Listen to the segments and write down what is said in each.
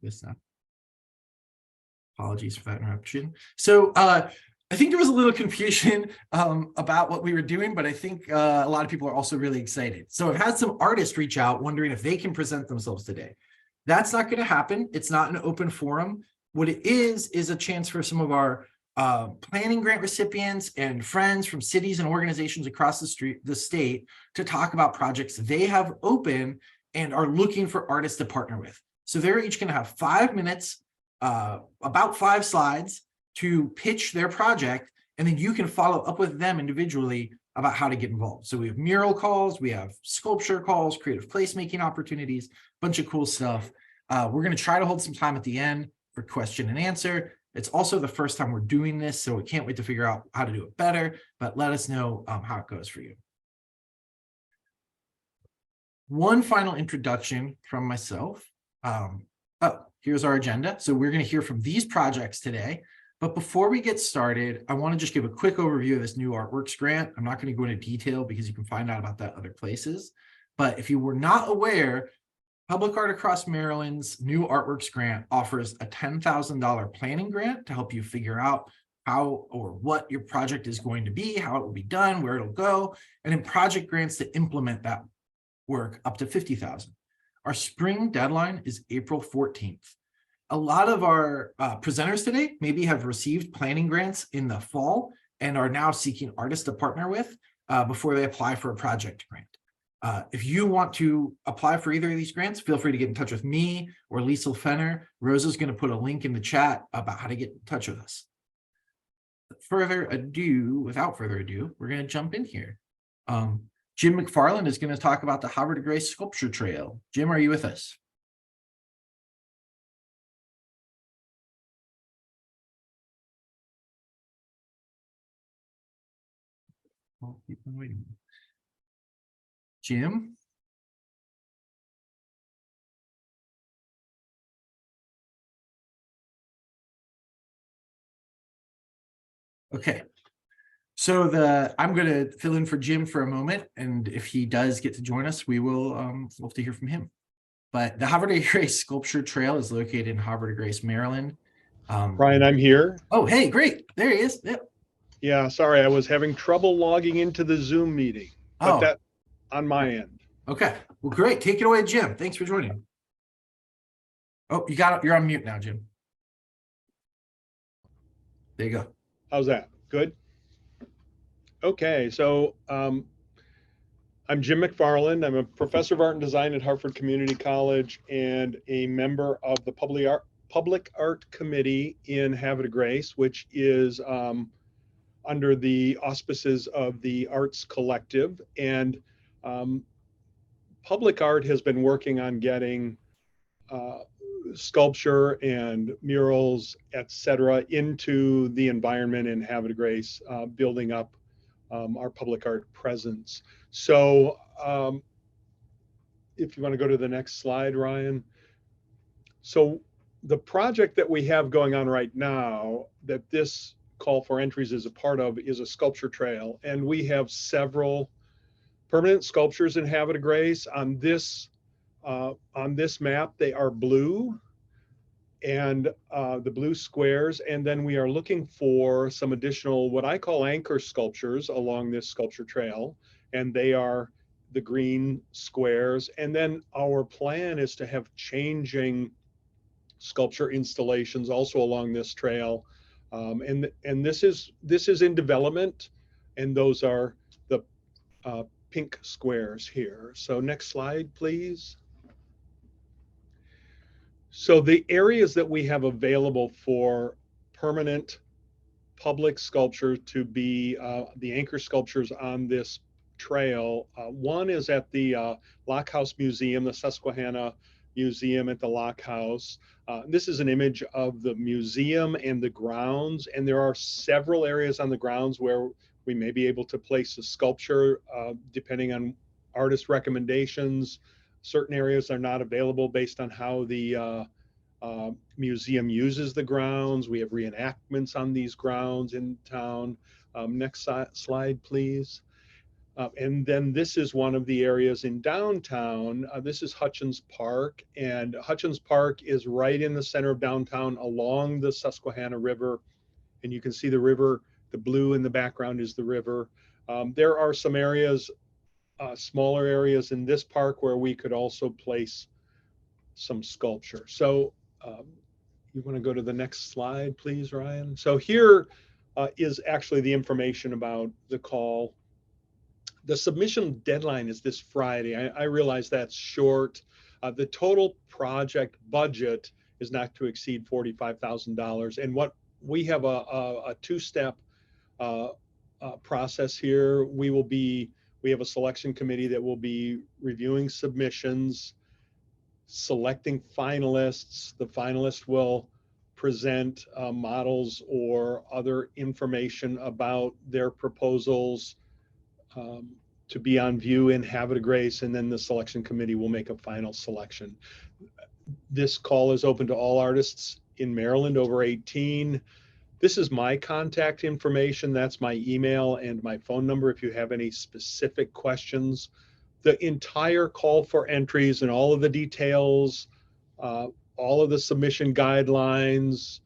this now. Apologies for that interruption. So I think there was a little confusion about what we were doing, but I think a lot of people are also really excited. So I've had some artists reach out wondering if they can present themselves today. That's not going to happen. It's not an open forum. What it is a chance for some of our planning grant recipients and friends from cities and organizations across the state to talk about projects they have open and are looking for artists to partner with. So they're each going to have 5 minutes, about 5 slides to pitch their project, and then you can follow up with them individually about how to get involved. So we have mural calls, we have sculpture calls, creative placemaking opportunities, bunch of cool stuff. We're going to try to hold some time at the end for question and answer. It's also the first time we're doing this, so we can't wait to figure out how to do it better, but let us know how it goes for you. One final introduction from myself. Here's our agenda. So we're going to hear from these projects today. But before we get started, I want to just give a quick overview of this new Artworks grant. I'm not going to go into detail because you can find out about that other places. But if you were not aware, Public Art Across Maryland's new Artworks grant offers a $10,000 planning grant to help you figure out how or what your project is going to be, how it will be done, where it'll go, and then project grants to implement that work up to $50,000. Our spring deadline is April 14th. A lot of our presenters today maybe have received planning grants in the fall and are now seeking artists to partner with before they apply for a project grant. If you want to apply for either of these grants, feel free to get in touch with me or Lisa Fenner. Rosa's going to put a link in the chat about how to get in touch with us. Without further ado, we're going to jump in here. Jim McFarland is going to talk about the Havre de Grace Sculpture Trail. Jim, are you with us? I'll keep on waiting. Jim? Okay. So I'm going to fill in for Jim for a moment, and if he does get to join us, we will love to hear from him. But the Havre de Grace Sculpture Trail is located in Havre de Grace, Maryland. Brian, I'm here. Oh, hey, great. There he is. Yep. Yeah, sorry, I was having trouble logging into the Zoom meeting, but that on my end. Okay, well, great. Take it away, Jim. Thanks for joining. Oh, you're on mute now, Jim. There you go. How's that? Good? Okay, so I'm Jim McFarland. I'm a professor of art and design at Hartford Community College and a member of the Public Art Committee in Havre de Grace, which is under the auspices of the Arts Collective. And Public Art has been working on getting sculpture and murals, etc., into the environment in Havre de Grace, building up our public art presence. So if you want to go to the next slide, Ryan. So the project that we have going on right now that this call for entries is a part of is a sculpture trail. And we have several permanent sculptures in Havre de Grace. On this map, they are blue, and the blue squares. And then we are looking for some additional, what I call anchor sculptures along this sculpture trail. And they are the green squares. And then our plan is to have changing sculpture installations also along this trail. And this is in development, and those are the pink squares here. So next slide, please. So the areas that we have available for permanent public sculpture to be the anchor sculptures on this trail, one is at the Lock House Museum, the Susquehanna Museum at the Lock House. This is an image of the museum and the grounds, and there are several areas on the grounds where we may be able to place a sculpture depending on artist recommendations. Certain areas are not available based on how the museum uses the grounds. We have reenactments on these grounds in town. Next slide, please. And then this is one of the areas in downtown. This is Hutchins Park, and Hutchins Park is right in the center of downtown along the Susquehanna River. And you can see the river, the blue in the background is the river. There are some areas, smaller areas in this park where we could also place some sculpture. So you want to go to the next slide, please, Ryan? So here is actually the information about the call. The submission deadline is this Friday. I realize that's short. The total project budget is not to exceed $45,000. And what we have a two-step process here. We have a selection committee that will be reviewing submissions, selecting finalists. The finalists will present models or other information about their proposals to be on view in Havre de Grace, and then the selection committee will make a final selection. This call is open to all artists in Maryland over 18. This is my contact information. That's my email and my phone number if you have any specific questions. The entire call for entries and all of the details, all of the submission guidelines,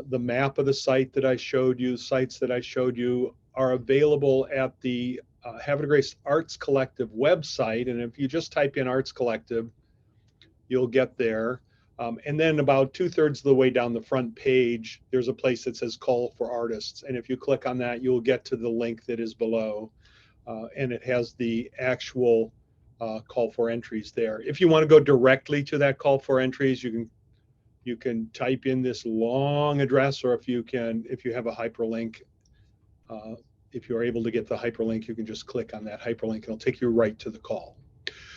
the map of the site that I showed you, sites that I showed you, are available at the Havre de Grace Arts Collective website. And if you just type in Arts Collective, you'll get there. And then about 2/3 of the way down the front page, there's a place that says Call for Artists. And if you click on that, you'll get to the link that is below. And it has the actual call for entries there. If you want to go directly to that call for entries, you can type in this long address, or if you have a hyperlink, if you're able to get the hyperlink, you can just click on that hyperlink and it'll take you right to the call.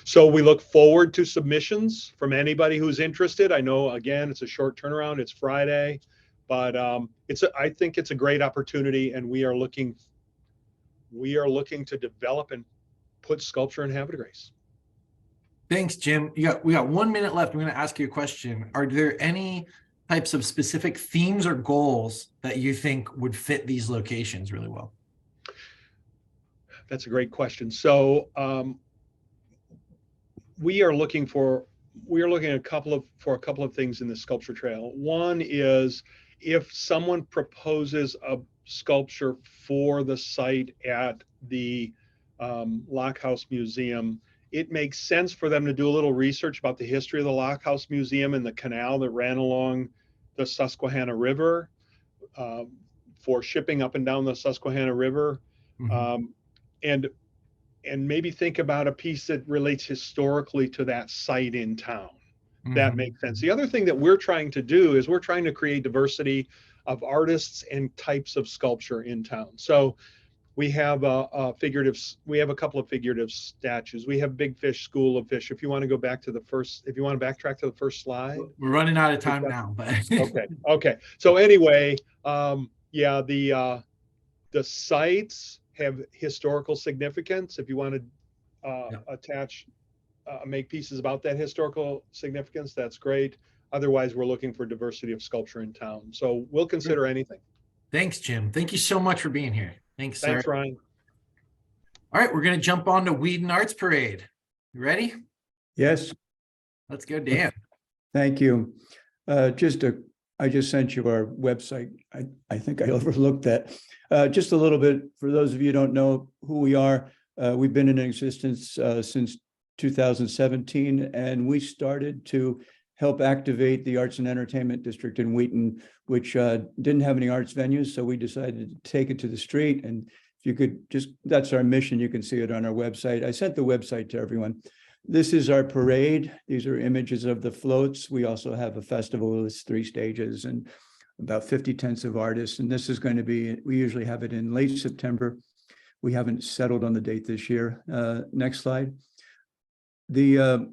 So we look forward to submissions from anybody who's interested. I know, again, it's a short turnaround. It's Friday, but I think it's a great opportunity, and we are looking to develop and put sculpture in Havre de Grace. Thanks, Jim. We got 1 minute left. I'm going to ask you a question. Are there any types of specific themes or goals that you think would fit these locations really well? That's a great question. So we are looking for a couple of things in the sculpture trail. One is, if someone proposes a sculpture for the site at the Lock House Museum, it makes sense for them to do a little research about the history of the Lock House Museum and the canal that ran along the Susquehanna River for shipping up and down the Susquehanna River. Mm-hmm. And maybe think about a piece that relates historically to that site in town. Mm-hmm. That makes sense. The other thing that we're trying to do is we're trying to create diversity of artists and types of sculpture in town. So we have a couple of figurative statues. We have Big Fish School of Fish. If you want to go back to if you want to backtrack to the first slide. We're running out of time now, but okay. So anyway, the sites have historical significance. If you want to make pieces about that historical significance, that's great. Otherwise, we're looking for diversity of sculpture in town. So we'll consider anything. Thanks, Jim. Thank you so much for being here. Thanks, Ryan. All right, we're going to jump on to Wheaton Arts Parade. You ready? Yes. Let's go, Dan. Thank you. I just sent you our website. I think I overlooked that. Just a little bit, for those of you who don't know who we are, we've been in existence since 2017, and we started to help activate the Arts and Entertainment District in Wheaton, which didn't have any arts venues, so we decided to take it to the street. And if you could that's our mission. You can see it on our website. I sent the website to everyone. This is our parade. These are images of the floats. We also have a festival with 3 stages and about 50 tents of artists. And this is going to be, we usually have it in late September. We haven't settled on the date this year. Next slide. The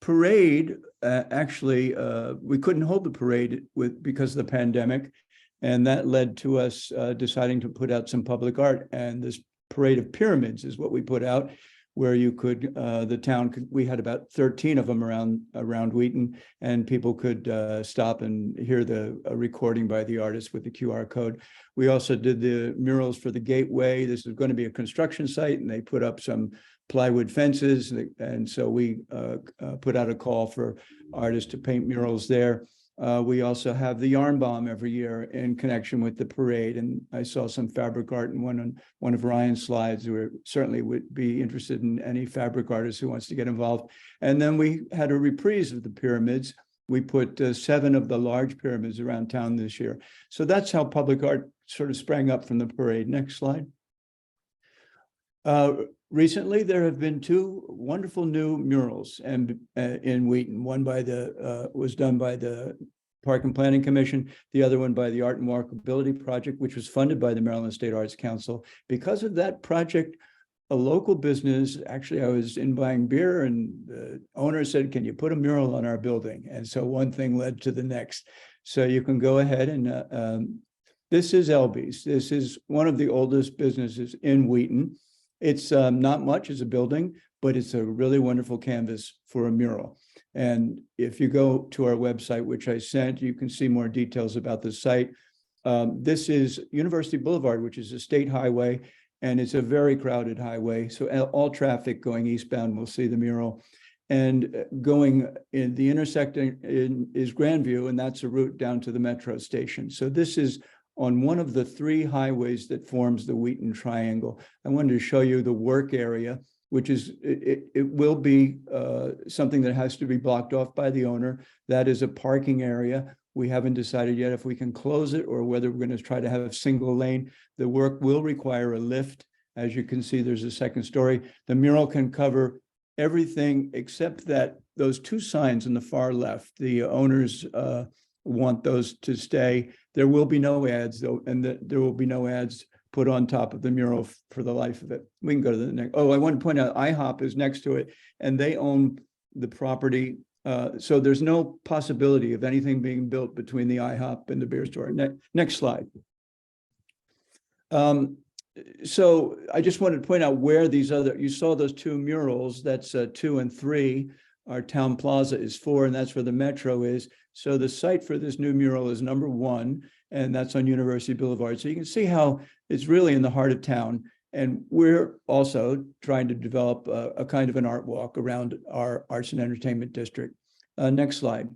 parade, actually, we couldn't hold the parade because of the pandemic. And that led to us deciding to put out some public art. And this parade of pyramids is what we put out. where you could, the town could, we had about 13 of them around Wheaton, and people could stop and hear the recording by the artist with the QR code. We also did the murals for the gateway. This is going to be a construction site, and they put up some plywood fences. And so we put out a call for artists to paint murals there. We also have the yarn bomb every year in connection with the parade. And I saw some fabric art in one of Ryan's slides. We certainly would be interested in any fabric artist who wants to get involved. And then we had a reprise of the pyramids. We put 7 of the large pyramids around town this year. So that's how public art sort of sprang up from the parade. Next slide. Recently, there have been 2 wonderful new murals and in Wheaton. One by was done by the Park and Planning Commission, the other one by the Art and Walkability Project, which was funded by the Maryland State Arts Council. Because of that project, a local business, actually, I was in buying beer and the owner said, "Can you put a mural on our building?" And so one thing led to the next. So you can go ahead and this is Elby's. This is one of the oldest businesses in Wheaton. It's not much as a building, but it's a really wonderful canvas for a mural. And if you go to our website, which I sent, you can see more details about the site. This is University Boulevard, which is a state highway, and it's a very crowded highway. So all traffic going eastbound will see the mural. And going in the intersection is Grandview, and that's a route down to the metro station. So this is on one of the 3 highways that forms the Wheaton Triangle. I wanted to show you the work area, which is, it will be something that has to be blocked off by the owner. That is a parking area. We haven't decided yet if we can close it or whether we're going to try to have a single lane. The work will require a lift. As you can see, there's a 2nd story. The mural can cover everything except that those 2 signs on the far left, the owners want those to stay. There will be no ads though, and there will be no ads put on top of the mural for the life of it. We can go to the next. Oh, I want to point out IHOP is next to it and they own the property. So there's no possibility of anything being built between the IHOP and the beer store. Next slide. So I just wanted to point out where these other, you saw those 2 murals, that's 2 and 3. Our town plaza is 4, and that's where the metro is. So the site for this new mural is number 1, and that's on University Boulevard. So you can see how it's really in the heart of town. And we're also trying to develop a kind of an art walk around our arts and entertainment district. Next slide.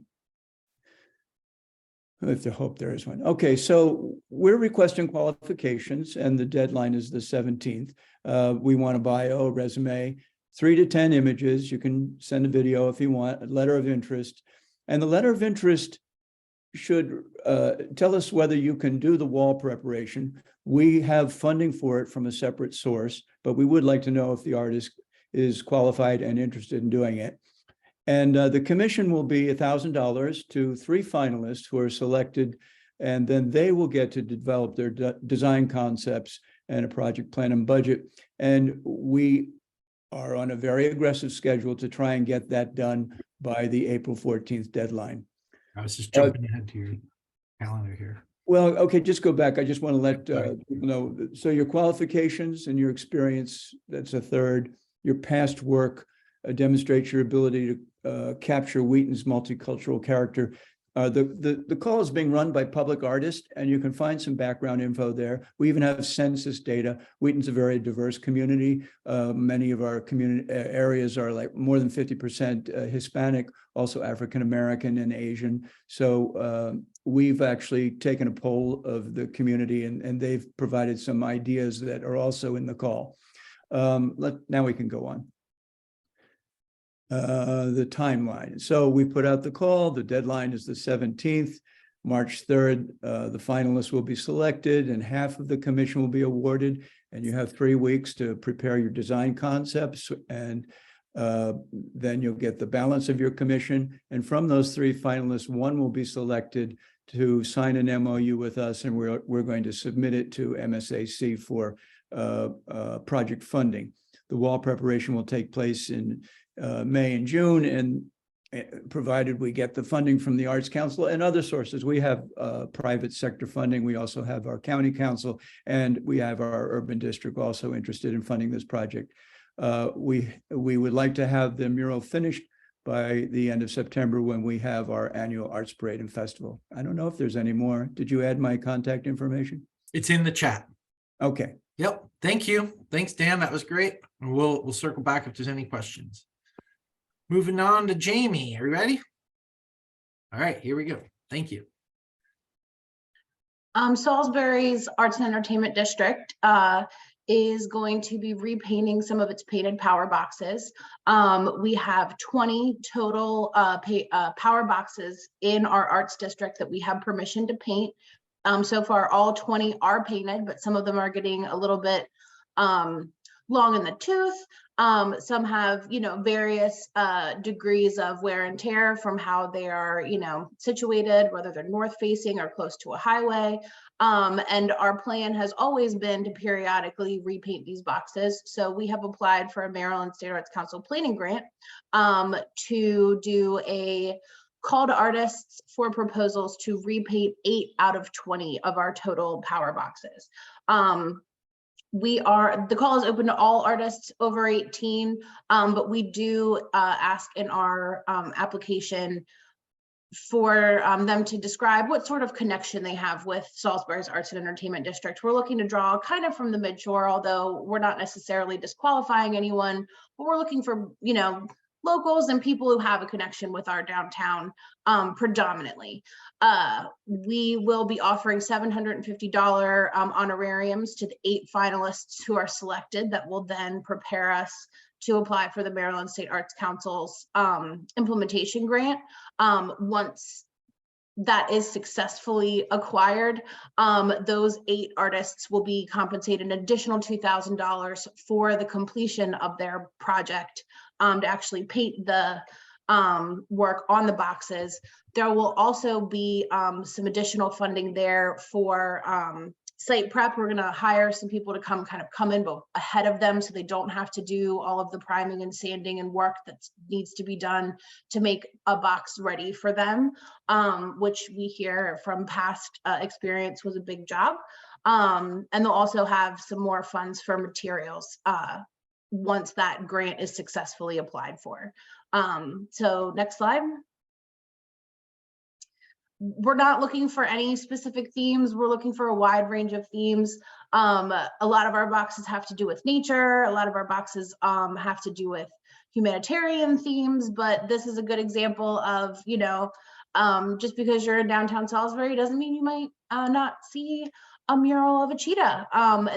I have to hope there is one. Okay, so we're requesting qualifications, and the deadline is the 17th. We want a bio, a resume, 3 to 10 images. You can send a video if you want, a letter of interest. And the letter of interest should tell us whether you can do the wall preparation. We have funding for it from a separate source, but we would like to know if the artist is qualified and interested in doing it. And the commission will be $1,000 to 3 finalists who are selected, and then they will get to develop their design concepts and a project plan and budget. And we are on a very aggressive schedule to try and get that done by the April 14th deadline. I was just jumping ahead to your calendar here. Well, okay, just go back. I just want to let people know. So your qualifications and your experience, that's a 3rd. Your past work demonstrates your ability to capture Wheaton's multicultural character. The call is being run by public artists, and you can find some background info there. We even have census data. Wheaton's a very diverse community. Many of our community areas are like more than 50% Hispanic, also African-American and Asian. So we've actually taken a poll of the community, and they've provided some ideas that are also in the call. Now we can go on. The timeline. So we put out the call. The deadline is the 17th. March 3rd, the finalists will be selected and half of the commission will be awarded. And you have 3 weeks to prepare your design concepts. And then you'll get the balance of your commission. And from those 3 finalists, 1 will be selected to sign an MOU with us. And we're going to submit it to MSAC for project funding. The wall preparation will take place in May and June, and provided we get the funding from the Arts Council and other sources. We have private sector funding. We also have our county council, and we have our urban district also interested in funding this project. We would like to have the mural finished by the end of September when we have our annual Arts Parade and Festival. I don't know if there's any more. Did you add my contact information? It's in the chat. Okay. Yep. Thank you. Thanks, Dan. That was great. And we'll circle back if there's any questions. Moving on to Jamie. Are you ready? All right, here we go. Thank you. Salisbury's Arts and Entertainment District is going to be repainting some of its painted power boxes. We have 20 total power boxes in our arts district that we have permission to paint. So far, all 20 are painted, but some of them are getting a little bit long in the tooth. Some have, various degrees of wear and tear from how they are, situated, whether they're north facing or close to a highway. And our plan has always been to periodically repaint these boxes. So we have applied for a Maryland State Arts Council planning grant to do a call to artists for proposals to repaint 8 out of 20 of our total power boxes. The call is open to all artists over 18, but we do ask in our application for them to describe what sort of connection they have with Salisbury's Arts and Entertainment District. We're looking to draw kind of from the midshore, although we're not necessarily disqualifying anyone, but we're looking for, locals and people who have a connection with our downtown predominantly. We will be offering $750 honorariums to the 8 finalists who are selected that will then prepare us to apply for the Maryland State Arts Council's implementation grant. Once that is successfully acquired, those 8 artists will be compensated an additional $2,000 for the completion of their project to actually paint the work on the boxes. There will also be some additional funding there for site prep. We're going to hire some people to come in ahead of them, so they don't have to do all of the priming and sanding and work that needs to be done to make a box ready for them, which we hear from past experience was a big job. And they'll also have some more funds for materials once that grant is successfully applied for. So next slide. We're not looking for any specific themes. We're looking for a wide range of themes. A lot of our boxes have to do with nature. A lot of our boxes have to do with humanitarian themes, but this is a good example of, just because you're in downtown Salisbury doesn't mean you might not see a mural of a cheetah.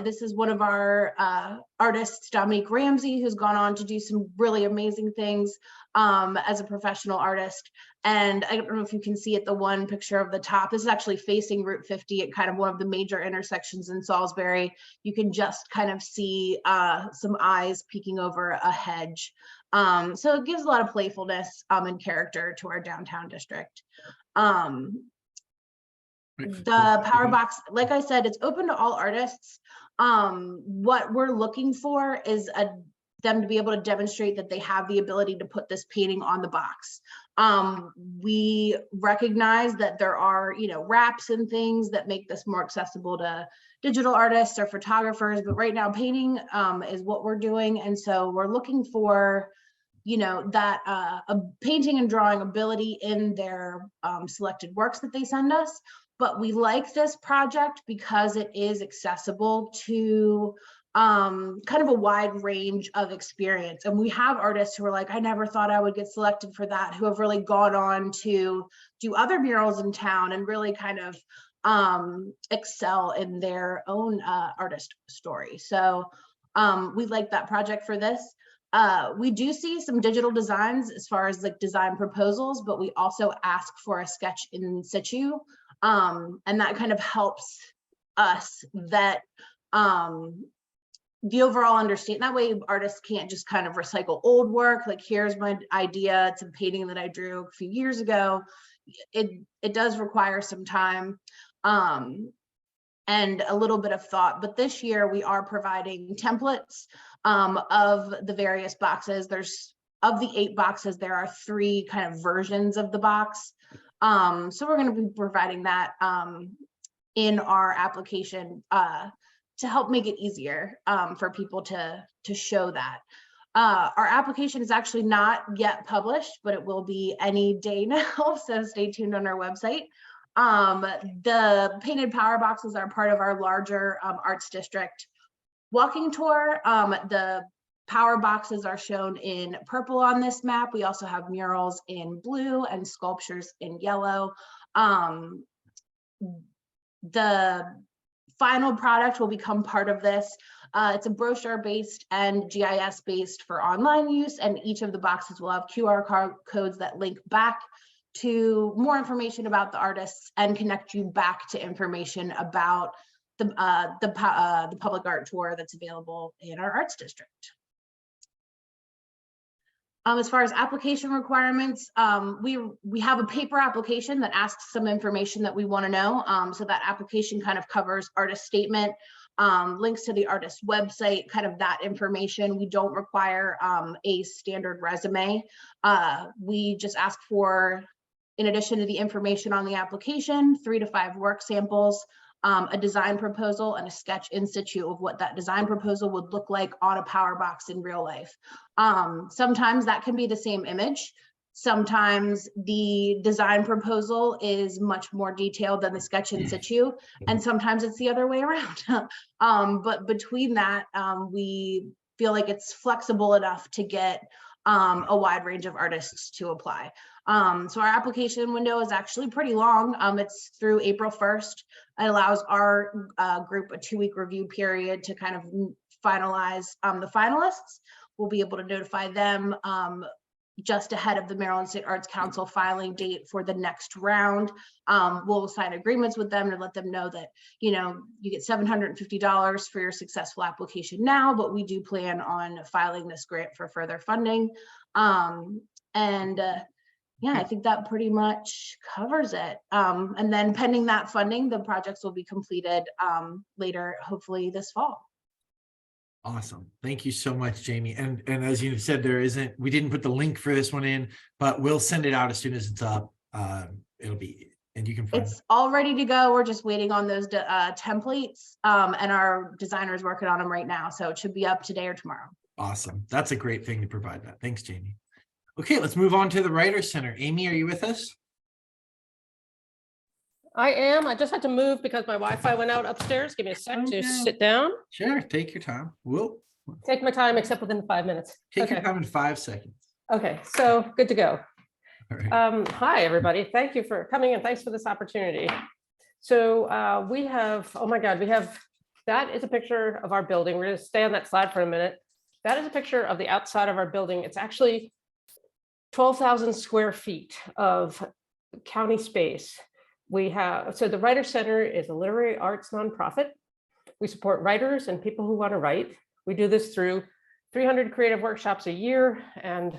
This is one of our artists, Dominique Ramsey, who's gone on to do some really amazing things as a professional artist. And I don't know if you can see it, the one picture of the top. This is actually facing Route 50 at kind of one of the major intersections in Salisbury. You can just kind of see some eyes peeking over a hedge. So it gives a lot of playfulness and character to our downtown district. The power box, like I said, it's open to all artists. What we're looking for is them to be able to demonstrate that they have the ability to put this painting on the box. We recognize that there are, wraps and things that make this more accessible to digital artists or photographers, but right now painting is what we're doing. And so we're looking for, that a painting and drawing ability in their selected works that they send us. But we like this project because it is accessible to kind of a wide range of experience. And we have artists who are like, I never thought I would get selected for that, who have really gone on to do other murals in town and really kind of excel in their own artist story. So we like that project for this. We do see some digital designs as far as like design proposals, but we also ask for a sketch in situ. And that kind of helps us vet the overall understanding. That way artists can't just kind of recycle old work. Like, here's my idea. It's a painting that I drew a few years ago. It does require some time and a little bit of thought. But this year we are providing templates of the various boxes. Of the 8 boxes, there are 3 kind of versions of the box. So we're going to be providing that in our application to help make it easier for people to show that. Our application is actually not yet published, but it will be any day now, so stay tuned on our website. The painted power boxes are part of our larger Arts District walking tour. The power boxes are shown in purple on this map. We also have murals in blue and sculptures in yellow. The final product will become part of this. It's a brochure based and GIS based for online use, and each of the boxes will have QR codes that link back to more information about the artists and connect you back to information about the public art tour that's available in our Arts District. As far as application requirements, we have a paper application that asks some information that we want to know. So that application kind of covers artist statement, links to the artist website, kind of that information. We don't require a standard resume. We just ask for, in addition to the information on the application, 3 to 5 work samples, a design proposal, and a sketch in situ of what that design proposal would look like on a power box in real life. Sometimes that can be the same image. Sometimes the design proposal is much more detailed than the sketch in situ, and sometimes it's the other way around. But between that, we feel like it's flexible enough to get a wide range of artists to apply. So our application window is actually pretty long. It's through April 1st. It allows our group a 2-week review period to kind of finalize the finalists. We'll be able to notify them just ahead of the Maryland State Arts Council filing date for the next round. We'll sign agreements with them to let them know that, you know, you get $750 for your successful application now, but we do plan on filing this grant for further funding. Yeah, I think that pretty much covers it. And then pending that funding, the projects will be completed later, hopefully this fall. Awesome. Thank you so much, Jamie. And as you said, we didn't put the link for this one in, but we'll send it out as soon as it's up. It'll be, and you can find It's all ready to go. We're just waiting on those templates, and our designer's working on them right now. So it should be up today or tomorrow. Awesome. That's a great thing to provide that. Thanks, Jamie. Okay, let's move on to the Writers Center. Amy, are you with us? I am. I just had to move because my Wi-Fi went out upstairs. Give me a sec to sit down. Sure, take your time. We'll Take my time, except within 5 minutes. take your time in 5 seconds. Okay, so good to go. All right. Hi, everybody. Thank you for coming and thanks for this opportunity. So we have, oh my God, that is a picture of our building. We're going to stay on that slide for a minute. That is a picture of the outside of our building. It's actually 12,000 square feet of county space. We have, so the Writer Center is a literary arts nonprofit. We support writers and people who want to write. We do this through 300 creative workshops a year and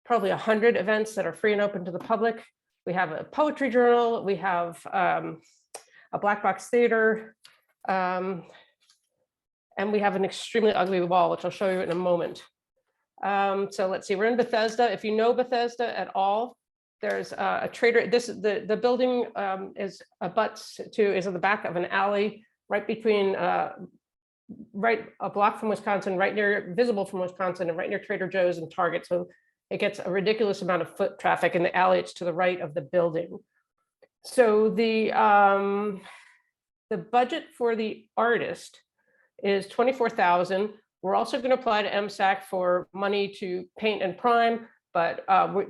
probably 100 events that are free and open to the public. We have a poetry journal. We have a black box theater. And we have an extremely ugly wall, which I'll show you in a moment. So let's see, we're in Bethesda. If you know Bethesda at all, there's a trader. The building is in the back of an alley right between, right a block from Wisconsin, visible from Wisconsin, and right near Trader Joe's and Target. So it gets a ridiculous amount of foot traffic in the alley. It's to the right of the building. So the budget for the artist is $24,000. We're also going to apply to MSAC for money to paint and prime, but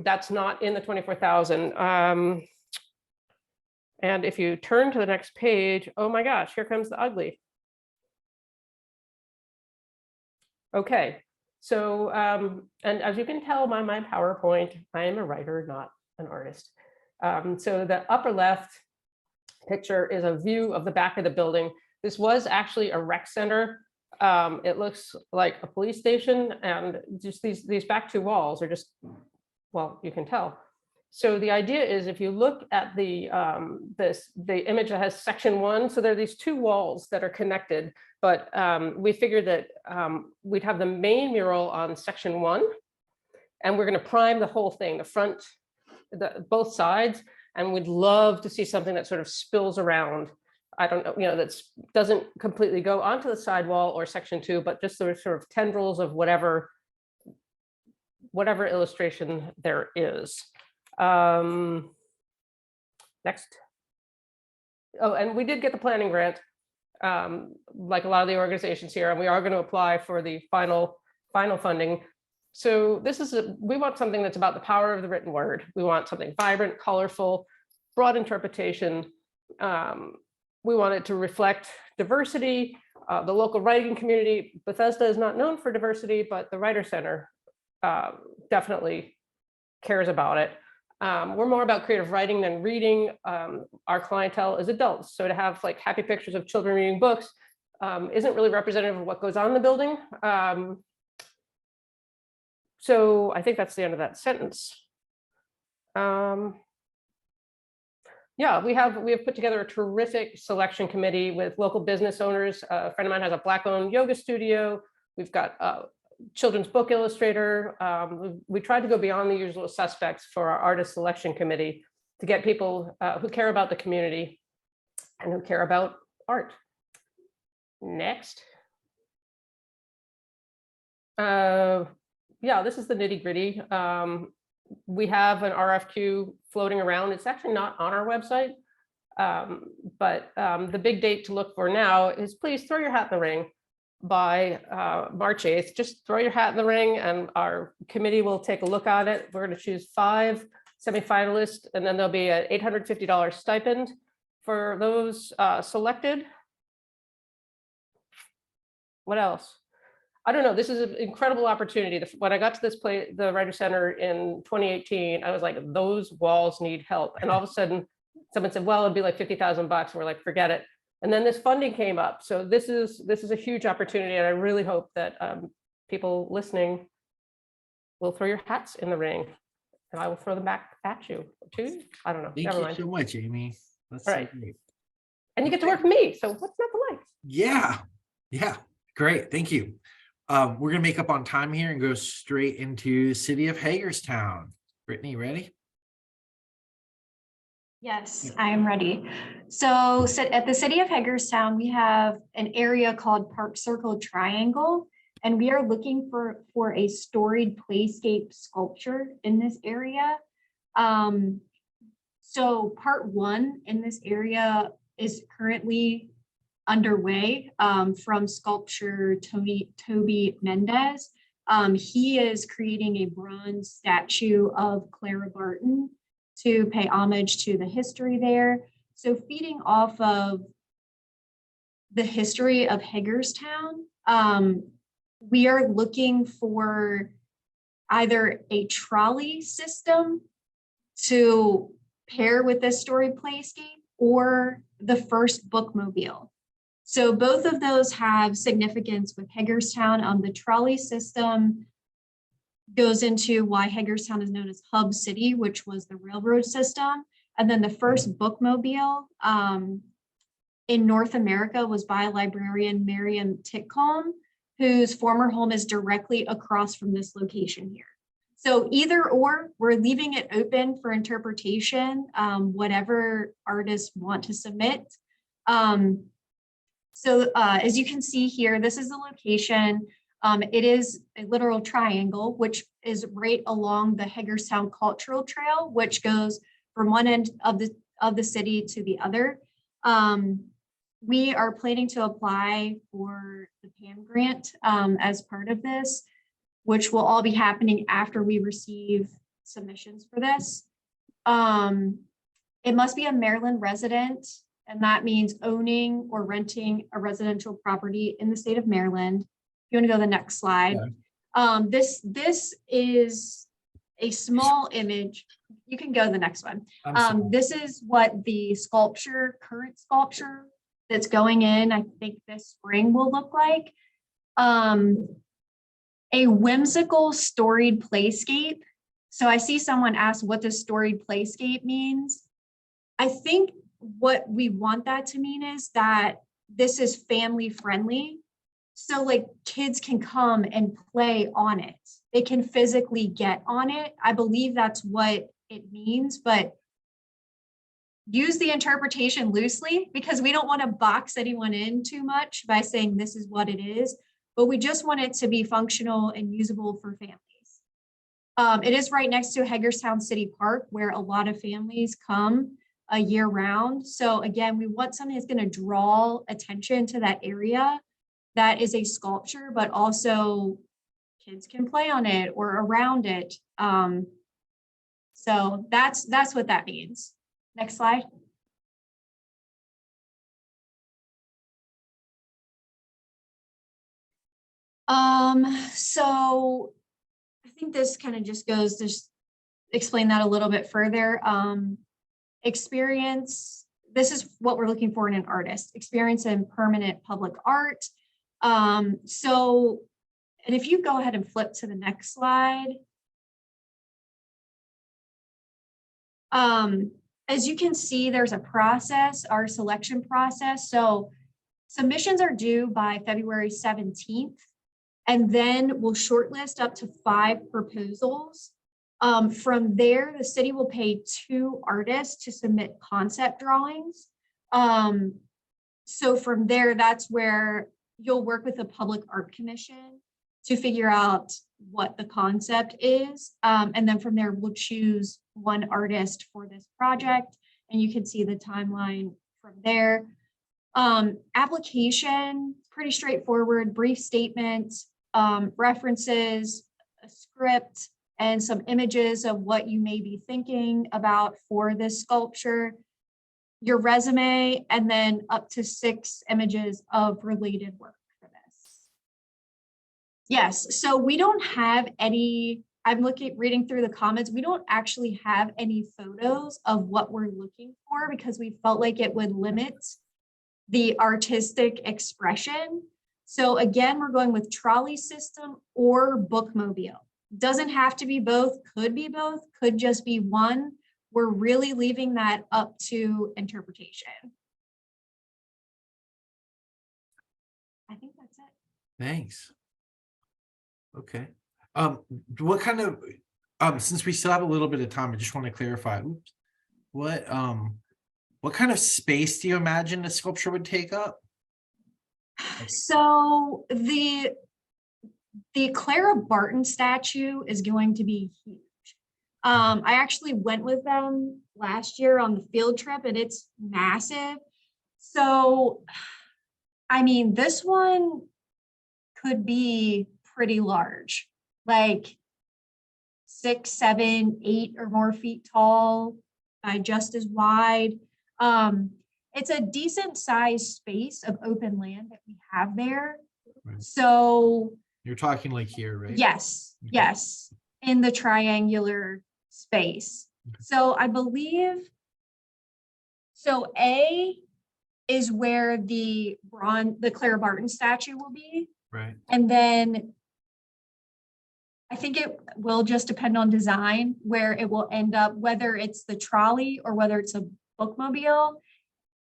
that's not in the $24,000. And if you turn to the next page, oh my gosh, here comes the ugly. Okay, so, and as you can tell by my PowerPoint, I am a writer, not an artist. So the upper left picture is a view of the back of the building. This was actually a rec center. It looks like a police station, and just these back two walls are just, well, you can tell. So the idea is, if you look at the image that has section 1, so there are these two walls that are connected, but we figured that we'd have the main mural on section 1, and we're going to prime the whole thing, the front, both sides, and we'd love to see something that sort of spills around. I don't know, that doesn't completely go onto the sidewall or section 2, but just sort of tendrils of whatever whatever illustration there is. Next. Oh, and we did get the planning grant, like a lot of the organizations here, and we are going to apply for the final funding. So this is we want something that's about the power of the written word. We want something vibrant, colorful, broad interpretation. We want it to reflect diversity, the local writing community. Bethesda is not known for diversity, but the Writer Center definitely cares about it. We're more about creative writing than reading. Our clientele is adults, so to have like happy pictures of children reading books isn't really representative of what goes on in the building. So I think that's the end of that sentence. Yeah, we have put together a terrific selection committee with local business owners. A friend of mine has a Black-owned yoga studio. We've got a children's book illustrator. We tried to go beyond the usual suspects for our artist selection committee to get people who care about the community and who care about art. Next. Yeah, this is the nitty gritty. We have an RFQ floating around. It's actually not on our website, but the big date to look for now is please throw your hat in the ring by March 8th. Just throw your hat in the ring and our committee will take a look at it. We're going to choose 5 semifinalists, and then there'll be an $850 stipend for those selected. What else? I don't know. This is an incredible opportunity. When I got to this place, the Writer Center in 2018, I was like, those walls need help. And all of a sudden, someone said, well, it'd be like $50,000. We're like, forget it. And then this funding came up. So this is a huge opportunity. And I really hope that people listening will throw your hats in the ring. And I will throw them back at you too. I don't know. Thank you so much, Amy. That's All right. so great. And you get to work with me. So what's not to like? Yeah. Great. Thank you. We're going to make up on time here and go straight into the city of Hagerstown. Brittany, ready? Yes, I am ready. So at the city of Hagerstown, we have an area called Park Circle Triangle, and we are looking for a storied playscape sculpture in this area. So part 1 in this area is currently underway from sculptor Toby Mendez. He is creating a bronze statue of Clara Barton to pay homage to the history there. So feeding off of the history of Hagerstown, we are looking for either a trolley system to pair with this storied playscape or the first bookmobile. So both of those have significance with Hagerstown. The trolley system goes into why Hagerstown is known as Hub City, which was the railroad system. And then the first bookmobile in North America was by librarian Marianne Mears, whose former home is directly across from this location here. So either or, we're leaving it open for interpretation, whatever artists want to submit. So as you can see here, this is the location. It is a literal triangle, which is right along the Hagerstown Cultural Trail, which goes from one end of the city to the other. We are planning to apply for the PAM grant as part of this, which will all be happening after we receive submissions for this. It must be a Maryland resident, and that means owning or renting a residential property in the state of Maryland. You want to go to the next slide. Yeah. This is a small image. You can go to the next one. This is what the current sculpture that's going in, I think this spring, will look like. A whimsical storied playscape. So I see someone ask what does storied playscape means. I think what we want that to mean is that this is family friendly. So like kids can come and play on it. They can physically get on it. I believe that's what it means, but use the interpretation loosely because we don't want to box anyone in too much by saying this is what it is, but we just want it to be functional and usable for families. It is right next to Hagerstown City Park, where a lot of families come year round. So again, we want something that's going to draw attention to that area. That is a sculpture, but also kids can play on it or around it. So that's what that means. Next slide. So I think this kind of just goes to explain that a little bit further. Experience, this is what we're looking for in an artist, experience in permanent public art. So, and if you go ahead and flip to the next slide. As you can see, there's a process, our selection process. So submissions are due by February 17th, and then we'll shortlist up to 5 proposals. From there, the city will pay 2 artists to submit concept drawings. So from there, that's where you'll work with the Public Art Commission to figure out what the concept is. And then from there, we'll choose 1 artist for this project, and you can see the timeline from there. Application, pretty straightforward, brief statement, references, a script, and some images of what you may be thinking about for this sculpture, your resume, and then up to 6 images of related work for this. Yes, so we don't have any, I'm reading through the comments, we don't actually have any photos of what we're looking for because we felt like it would limit the artistic expression. So again, we're going with trolley system or bookmobile. Doesn't have to be both, could be both, could just be one. We're really leaving that up to interpretation. I think that's it. Thanks. Okay. What kind of, since we still have a little bit of time, I just want to clarify, what kind of space do you imagine the sculpture would take up? So the Clara Barton statue is going to be huge. I actually went with them last year on the field trip, and it's massive. So, I mean, this one could be pretty large, like 6, 7, 8 or more feet tall, just as wide. It's a decent sized space of open land that we have there. Right. So You're talking like here, right? yes, Okay. yes, in the triangular space. Okay. So I believe, so A is where the Clara Barton statue will be. Right. And then I think it will just depend on design where it will end up, whether it's the trolley or whether it's a bookmobile.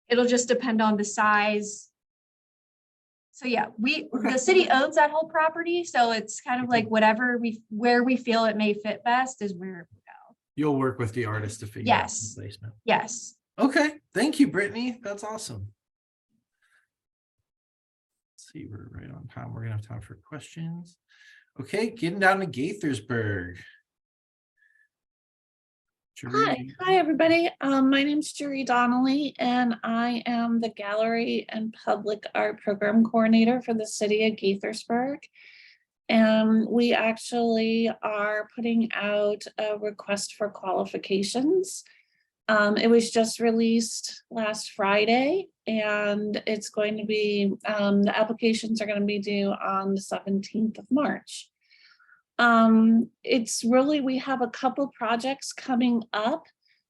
It'll just depend on the size. So yeah, the city owns that whole property. So it's kind of like whatever where we feel it may fit best is where it will go. You'll work with the artist to figure out Yes. the placement. Yes. Okay. Thank you, Brittany. That's awesome. Let's see, we're right on time. We're gonna have time for questions. Okay, getting down to Gaithersburg. Hi, everybody. My name's Jury Donnelly, and I am the Gallery and Public Art Program Coordinator for the City of Gaithersburg. And we actually are putting out a request for qualifications. It was just released last Friday, and it's going to be, the applications are going to be due on the 17th of March. It's really, we have a couple projects coming up,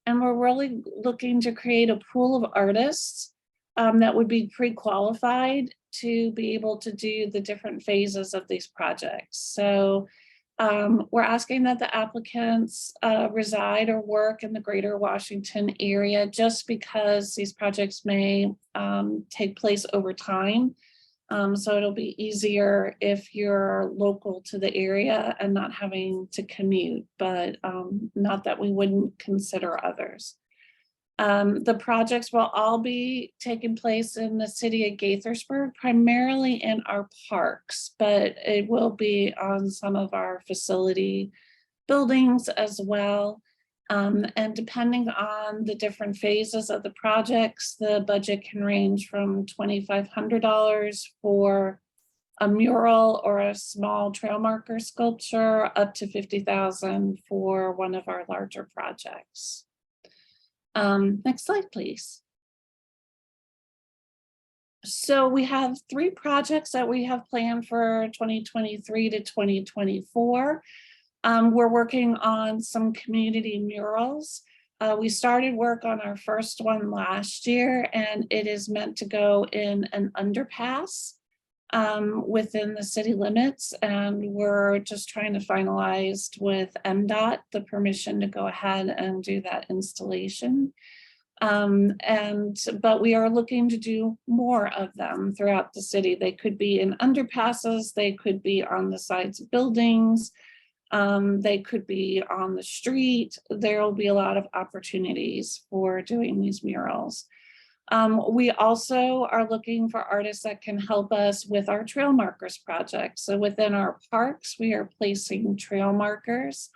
and we're really looking to create a pool of artists that would be pre-qualified to be able to do the different phases of these projects. So we're asking that the applicants reside or work in the greater Washington area, just because these projects may take place over time. So it'll be easier if you're local to the area and not having to commute, but not that we wouldn't consider others. The projects will all be taking place in the city of Gaithersburg, primarily in our parks, but it will be on some of our facility buildings as well. And depending on the different phases of the projects, the budget can range from $2,500 for a mural or a small trail marker sculpture up to $50,000 for one of our larger projects. Next slide, please. So we have 3 projects that we have planned for 2023 to 2024. We're working on some community murals. We started work on our first one last year, and it is meant to go in an underpass within the city limits. And we're just trying to finalize with MDOT the permission to go ahead and do that installation. But we are looking to do more of them throughout the city. They could be in underpasses, they could be on the sides of buildings, they could be on the street. There will be a lot of opportunities for doing these murals. We also are looking for artists that can help us with our trail markers project. So within our parks, we are placing trail markers.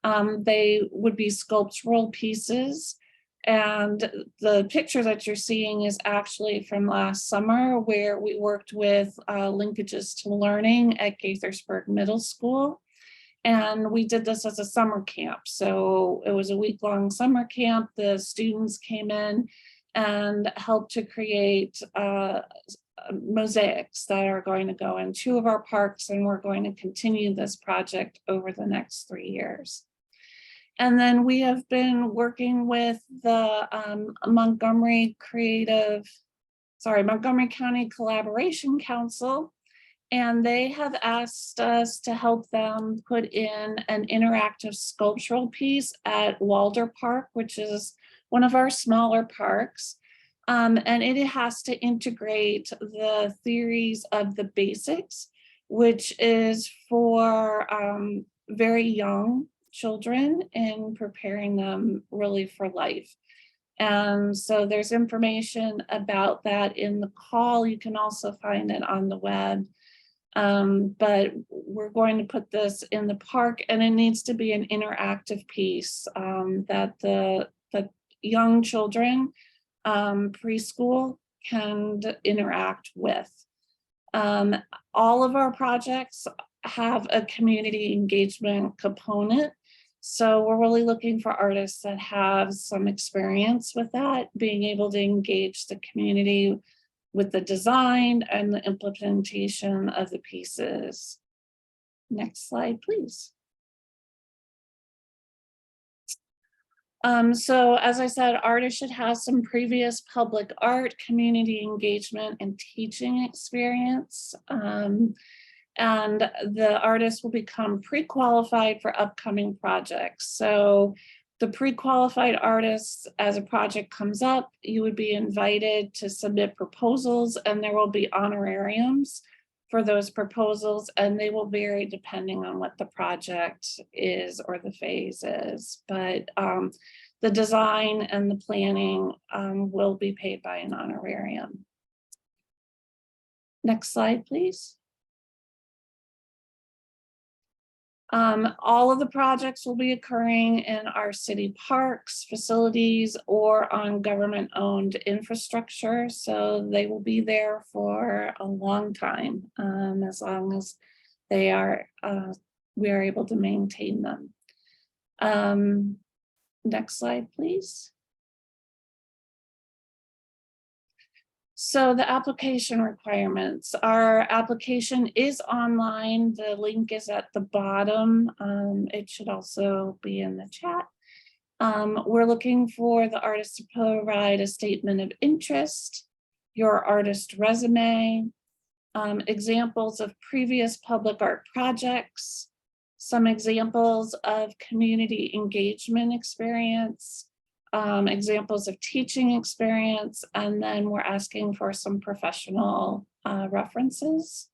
They would be sculptural pieces. And the picture that you're seeing is actually from last summer, where we worked with Linkages to Learning at Gaithersburg Middle School. And we did this as a summer camp. So it was a week-long summer camp. The students came in and helped to create mosaics that are going to go in 2 of our parks, and we're going to continue this project over the next 3 years. And then we have been working with the Montgomery County Collaboration Council, and they have asked us to help them put in an interactive sculptural piece at Walder Park, which is one of our smaller parks. And it has to integrate the theories of the basics, which is for very young children and preparing them really for life. And so there's information about that in the call. You can also find it on the web. But we're going to put this in the park, and it needs to be an interactive piece that the young children, preschool, can interact with. All of our projects have a community engagement component. So we're really looking for artists that have some experience with that, being able to engage the community with the design and the implementation of the pieces. Next slide, please. So as I said, artists should have some previous public art, community engagement, and teaching experience. And the artist will become pre-qualified for upcoming projects. So the pre-qualified artists, as a project comes up, you would be invited to submit proposals, and there will be honorariums for those proposals, and they will vary depending on what the project is or the phase is. But the design and the planning will be paid by an honorarium. Next slide, please. All of the projects will be occurring in our city parks, facilities, or on government-owned infrastructure. So they will be there for a long time, as long as they are, we are able to maintain them. Next slide, please. So the application requirements, our application is online. The link is at the bottom. It should also be in the chat. We're looking for the artist to provide a statement of interest, your artist resume, examples of previous public art projects, some examples of community engagement experience, examples of teaching experience, and then we're asking for some professional references.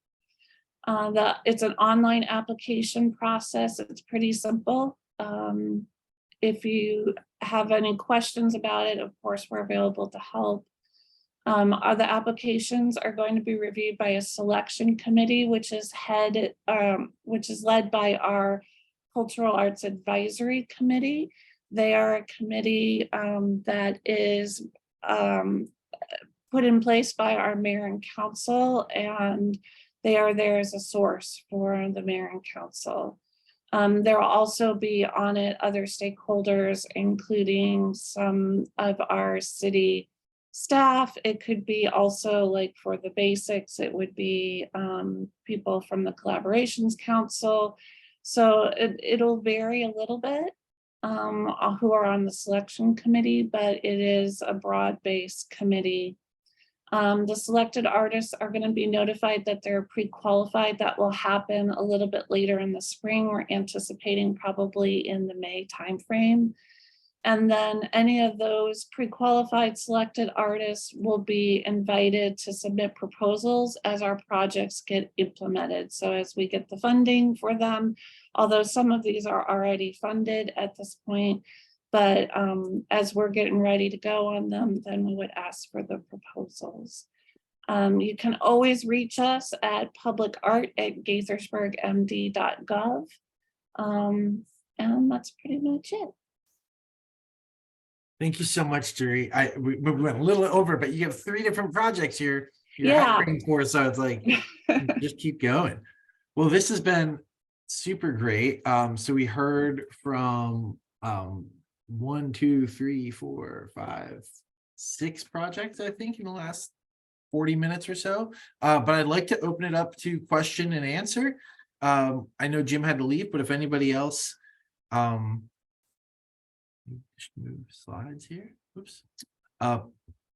It's an online application process. It's pretty simple. If you have any questions about it, of course, we're available to help. The applications are going to be reviewed by a selection committee, which is led by our Cultural Arts Advisory Committee. They are a committee that is put in place by our mayor and council, and they are there as a source for the mayor and council. There will also be on it other stakeholders, including some of our city staff. It could be also, like, for the basics, it would be people from the Collaborations Council. So it'll vary a little bit who are on the selection committee, but it is a broad-based committee. The selected artists are going to be notified that they're pre-qualified. That will happen a little bit later in the spring. We're anticipating probably in the May timeframe. And then any of those pre-qualified selected artists will be invited to submit proposals as our projects get implemented. So as we get the funding for them, although some of these are already funded at this point, but as we're getting ready to go on them, then we would ask for the proposals. You can always reach us at publicart@gaithersburgmd.gov. And that's pretty much it. Thank you so much, Jerry. We went a little over, but you have 3 different projects you're Yeah. hiring for, so it's like just keep going. Well, this has been super great. So we heard from 1, 2, 3, 4, 5, 6 projects, I think, in the last 40 minutes or so. But I'd like to open it up to question and answer. I know Jim had to leave, but if anybody else, just move slides here. Oops.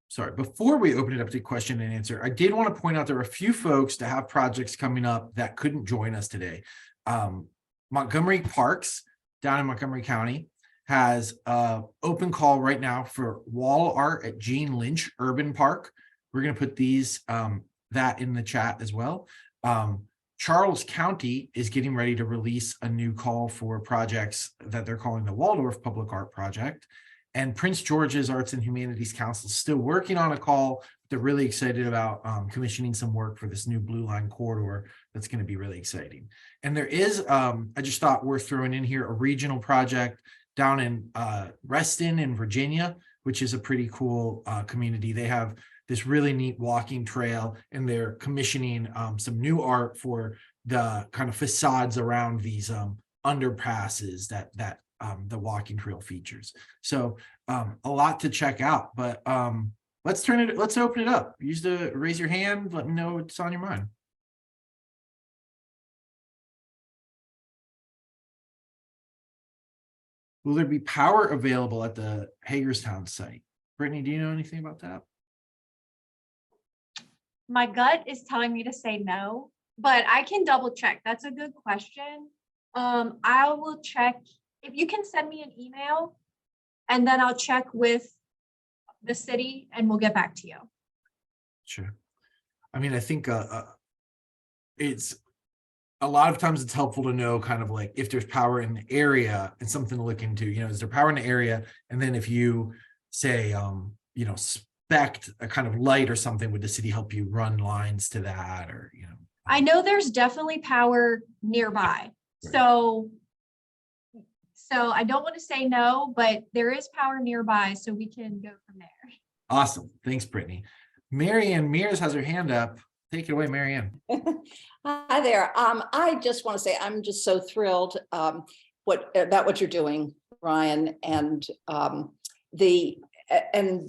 Sorry, before we open it up to question and answer, I did want to point out there are a few folks that have projects coming up that couldn't join us today. Montgomery Parks down in Montgomery County has open call right now for wall art at Gene Lynch Urban Park. We're going to put these that in the chat as well. Charles County is getting ready to release a new call for projects that they're calling the Waldorf Public Art Project. And Prince George's Arts and Humanities Council is still working on a call. They're really excited about commissioning some work for this new Blue Line corridor. That's going to be really exciting. And there is, I just thought worth throwing in here, a regional project down in Reston in Virginia, which is a pretty cool community. They have this really neat walking trail, and they're commissioning some new art for the kind of facades around these underpasses that the walking trail features. So a lot to check out, but let's open it up. Use the raise your hand. Let me know what's on your mind. Will there be power available at the Hagerstown site? Brittany, do you know anything about that? My gut is telling me to say no, but I can double check. That's a good question. I will check. If you can send me an email, and then I'll check with the city and we'll get back to you. Sure. I mean, I think it's a lot of times it's helpful to know kind of like if there's power in the area and something to look into, is there power in the area? And then if you say, spec a kind of light or something, would the city help you run lines to that, or, I know there's definitely power nearby. Right. So I don't want to say no, but there is power nearby, so we can go from there. Awesome. Thanks, Brittany. Marianne Mears has her hand up. Take it away, Marianne. Hi there. I just want to say I'm just so thrilled about what you're doing, Ryan, and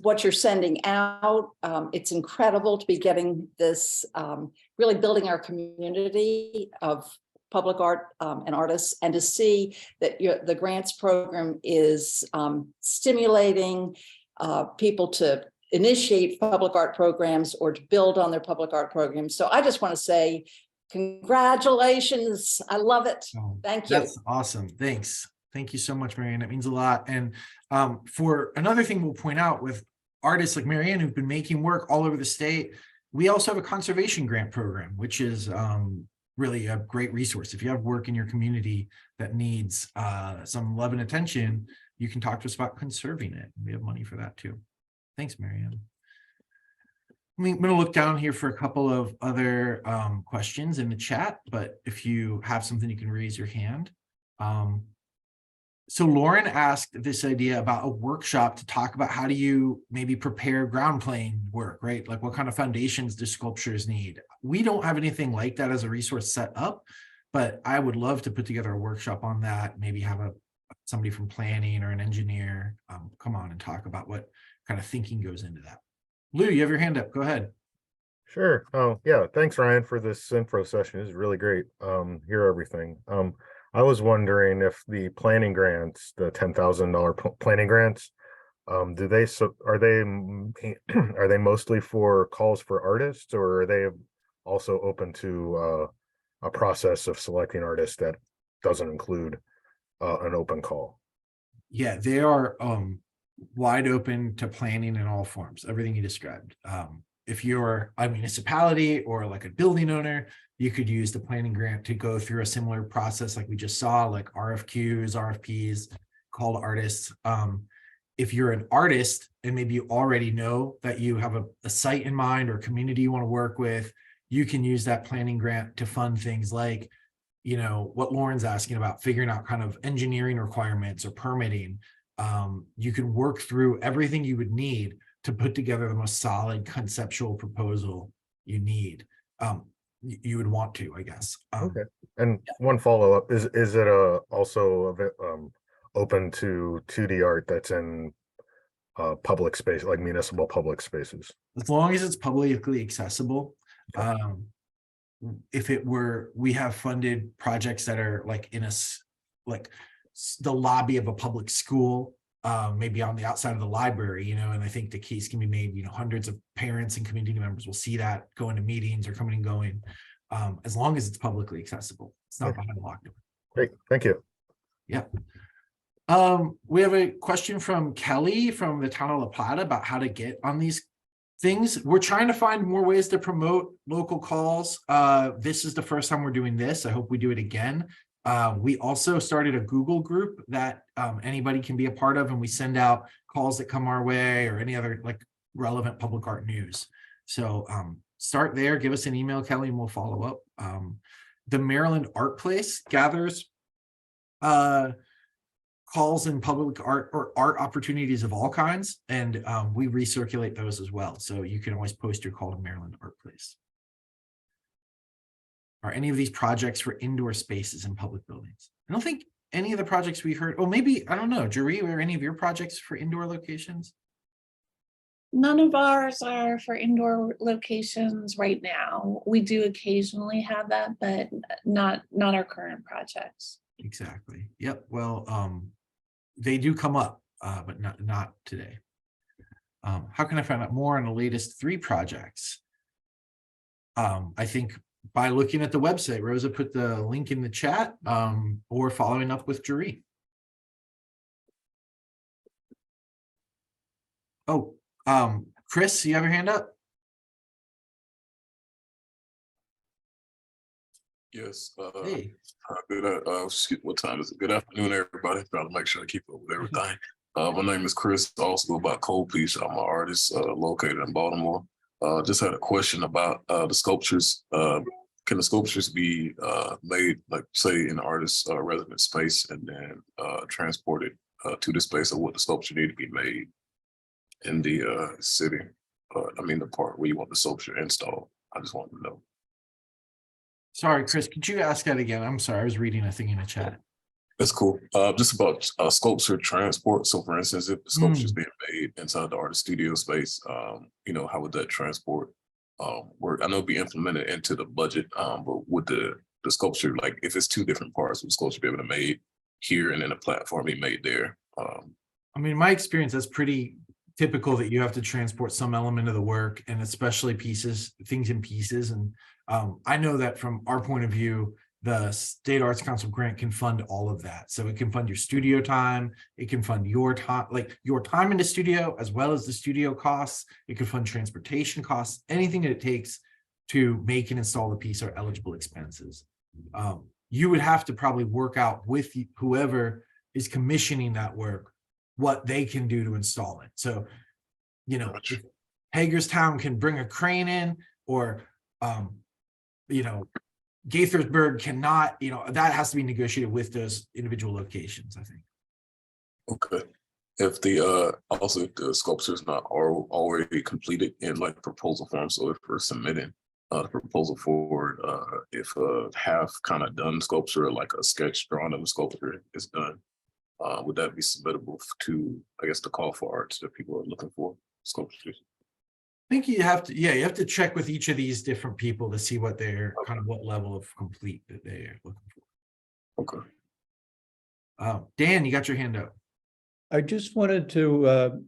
what you're sending out. It's incredible to be getting this, really building our community of public art and artists, and to see that the grants program is stimulating people to initiate public art programs or to build on their public art programs. So I just want to say congratulations. I love it. Thank you. That's awesome. Thanks. Thank you so much, Marianne. It means a lot. And for another thing we'll point out with artists like Marianne who've been making work all over the state, we also have a conservation grant program, which is really a great resource. If you have work in your community that needs some love and attention, you can talk to us about conserving it. We have money for that too. Thanks, Marianne. I'm going to look down here for a couple of other questions in the chat, but if you have something, you can raise your hand. So Lauren asked this idea about a workshop to talk about how do you maybe prepare ground plane work, right? Like what kind of foundations do sculptures need? We don't have anything like that as a resource set up, but I would love to put together a workshop on that, maybe have somebody from planning or an engineer come on and talk about what kind of thinking goes into that. Lou, you have your hand up. Go ahead. Sure. Oh, yeah. Thanks, Ryan, for this info session. It's really great. Hear everything. I was wondering if the planning grants, the $10,000 planning grants, are they mostly for calls for artists, or are they also open to a process of selecting artists that doesn't include an open call? Yeah, they are wide open to planning in all forms, everything you described. If you're a municipality or like a building owner, you could use the planning grant to go through a similar process like we just saw, like RFQs, RFPs, call to artists. If you're an artist and maybe you already know that you have a site in mind or community you want to work with, you can use that planning grant to fund things like, you know, what Lauren's asking about, figuring out kind of engineering requirements or permitting. You can work through everything you would need to put together the most solid conceptual proposal you need. You would want to, I guess. Okay. And one follow-up, is it also open to 2D art that's in public space, like municipal public spaces? As long as it's publicly accessible. If it were, we have funded projects that are like in the lobby of a public school, maybe on the outside of the library, you know, and I think the case can be made, you know, hundreds of parents and community members will see that going to meetings or coming and going, as long as it's publicly accessible. It's not behind a locked door. Great, thank you. Yeah. We have a question from Kelly from the town of La Plata about how to get on these things. We're trying to find more ways to promote local calls. This is the first time we're doing this. I hope we do it again. We also started a Google group that anybody can be a part of, and we send out calls that come our way or any other like relevant public art news. So start there, give us an email, Kelly, and we'll follow up. The Maryland Art Place gathers calls in public art or art opportunities of all kinds, and we recirculate those as well. So you can always post your call to Maryland Art Place. Are any of these projects for indoor spaces in public buildings? I don't think any of the projects we heard, oh, maybe, I don't know, Jeree, were any of your projects for indoor locations? None of ours are for indoor locations right now. We do occasionally have that, but not our current projects. Exactly. Yep. Well, they do come up, but not today. How can I find out more on the latest 3 projects? I think by looking at the website, Rosa put the link in the chat, or following up with Jeree. Oh, Chris, you have your hand up? Yes. Hey. What time is it? Good afternoon, everybody. Trying to make sure I keep up with everything. My name is Chris. Also about Cold Piece. I'm an artist located in Baltimore. Just had a question about the sculptures. Can the sculptures be made, like say, in the artist's residence space and then transported to the space, or would the sculpture need to be made in the city? I mean, the part where you want the sculpture installed. I just want to know. Sorry, Chris, could you ask that again? I'm sorry, I was reading a thing in the chat. That's cool. Just about sculpture transport. So for instance, if the sculpture is being made inside the artist studio space, you know, how would that transport work? I know it'd be implemented into the budget, but would the sculpture, like if it's 2 different parts, would the sculpture be able to be made here and then a platform be made there? I mean, my experience, that's pretty typical that you have to transport some element of the work, and especially things in pieces. And I know that from our point of view, the State Arts Council grant can fund all of that. So it can fund your studio time, it can fund your time, like your time in the studio, as well as the studio costs. It can fund transportation costs, anything that it takes to make and install the piece are eligible expenses. You would have to probably work out with whoever is commissioning that work, what they can do to install it. So, you know, if Hagerstown can bring a crane in, or, you know, Gaithersburg cannot, that has to be negotiated with those individual locations, I think. Okay. If the also if the sculpture is not already completed in like proposal form, so if we're submitting the proposal forward, if half kind of done sculpture, like a sketch drawing of a sculpture is done, would that be submittable to, I guess, the call for arts that people are looking for sculptures? I think you have to check with each of these different people to see what they're kind of what level of complete that they are looking for. Okay. Dan, you got your hand up. I just wanted to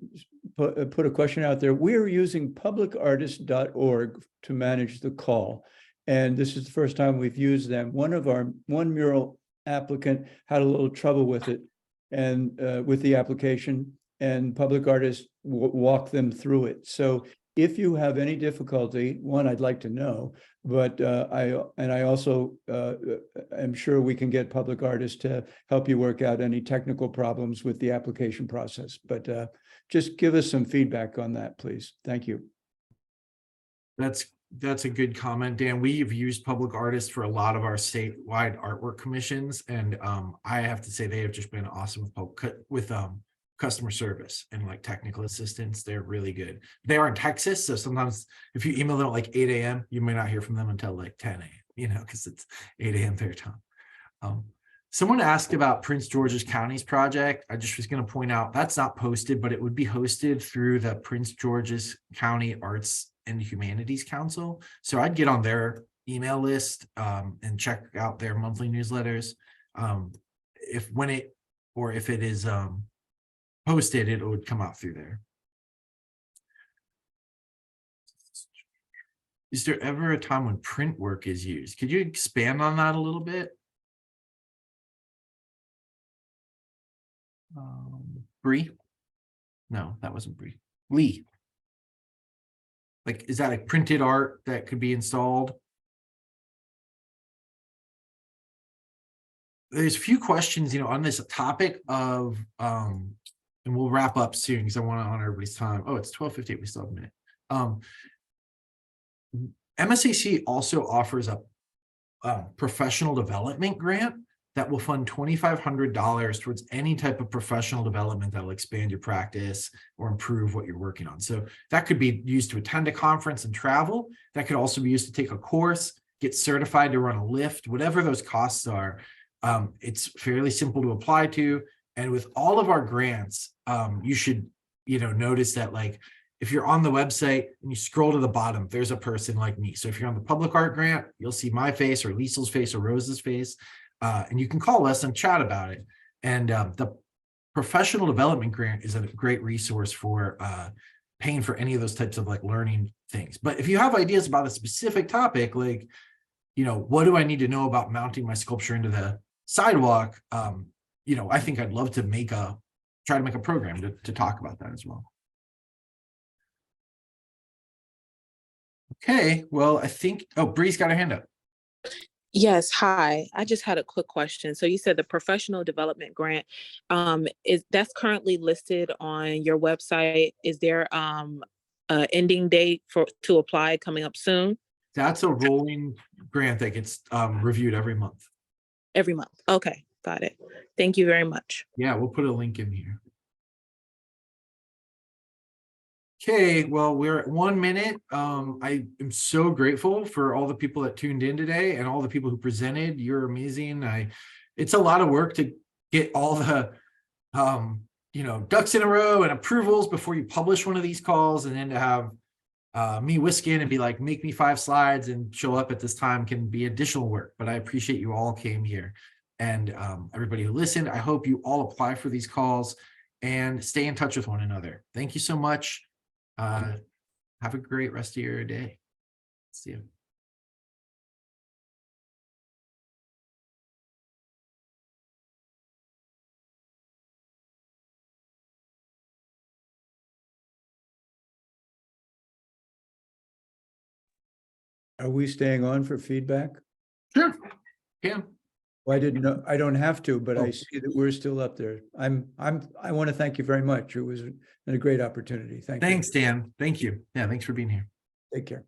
put a question out there. We are using publicartist.org to manage the call. And this is the first time we've used them. One mural applicant had a little trouble with it and with the application, and Public Artist walked them through it. So if you have any difficulty, one, I'd like to know, but I also am sure we can get Public Artists to help you work out any technical problems with the application process. But just give us some feedback on that, please. Thank you. That's a good comment, Dan. We've used Public Artists for a lot of our statewide artwork commissions, and I have to say they have just been awesome with customer service and like technical assistance. They're really good. They are in Texas, so sometimes if you email them at like 8 a.m., you may not hear from them until like 10 a.m., because it's 8 a.m. their time. Someone asked about Prince George's County's project. I just was going to point out that's not posted, but it would be hosted through the Prince George's County Arts and Humanities Council. So I'd get on their email list and check out their monthly newsletters. If it is posted, it would come out through there. Is there ever a time when print work is used? Could you expand on that a little bit? Bree? No, that wasn't Bree. Lee. Like, is that like printed art that could be installed? There's a few questions, on this topic of, and we'll wrap up soon because I want to honor everybody's time. Oh, it's 12:58. We still have a minute. MSAC also offers a professional development grant that will fund $2,500 towards any type of professional development that will expand your practice or improve what you're working on. So that could be used to attend a conference and travel. That could also be used to take a course, get certified to run a lift, whatever those costs are. It's fairly simple to apply to. And with all of our grants, you should, notice that, like, if you're on the website and you scroll to the bottom, there's a person like me. So if you're on the public art grant, you'll see my face or Liesel's face or Rose's face. And you can call us and chat about it. And the professional development grant is a great resource for paying for any of those types of like learning things. But if you have ideas about a specific topic, like, what do I need to know about mounting my sculpture into the sidewalk? I think I'd love to try to make a program to talk about that as well. Okay, well, I think, Bree's got her hand up. Yes, hi. I just had a quick question. So you said the professional development grant that's currently listed on your website. Is there an ending date to apply coming up soon? That's a rolling grant that gets reviewed every month. Every month. Okay, got it. Thank you very much. Yeah, we'll put a link in here. Okay, well, we're at 1 minute. I am so grateful for all the people that tuned in today and all the people who presented. You're amazing. It's a lot of work to get all the ducks in a row and approvals before you publish one of these calls, and then to have me whisk in and be like, make me 5 slides and show up at this time can be additional work. But I appreciate you all came here, and everybody who listened. I hope you all apply for these calls and stay in touch with one another. Thank you so much. Have a great rest of your day. See you. Are we staying on for feedback? Sure. Yeah. Well, I didn't know, I don't have to, but Oh. I see that we're still up there. I want to thank you very much. It was a great opportunity. Thank you. Thanks, Dan. Thank you. Yeah, thanks for being here. Take care.